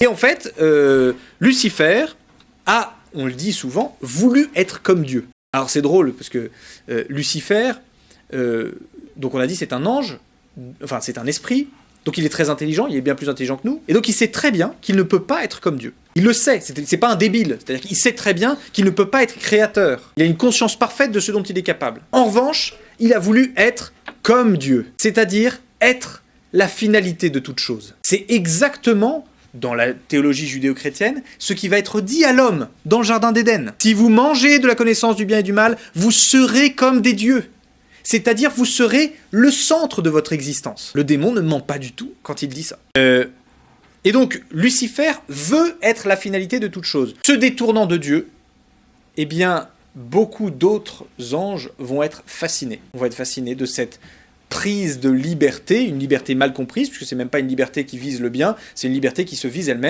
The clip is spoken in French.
Et en fait, Lucifer a, on le dit souvent, voulu être comme Dieu. Alors c'est drôle, parce que Lucifer, donc on a dit c'est un ange, enfin c'est un esprit, donc il est très intelligent, il est bien plus intelligent que nous, et donc il sait très bien qu'il ne peut pas être comme Dieu. Il le sait, c'est pas un débile, c'est-à-dire qu'il sait très bien qu'il ne peut pas être créateur. Il a une conscience parfaite de ce dont il est capable. En revanche, il a voulu être comme Dieu, c'est-à-dire être la finalité de toute chose. C'est exactement, dans la théologie judéo-chrétienne, ce qui va être dit à l'homme dans le jardin d'Éden. Si vous mangez de la connaissance du bien et du mal, vous serez comme des dieux. C'est-à-dire, vous serez le centre de votre existence. Le démon ne ment pas du tout quand il dit ça. Et donc, Lucifer veut être la finalité de toute chose. Se détournant de Dieu, eh bien, beaucoup d'autres anges vont être fascinés. On va être fascinés de cette prise de liberté, une liberté mal comprise, puisque c'est même pas une liberté qui vise le bien, c'est une liberté qui se vise elle-même.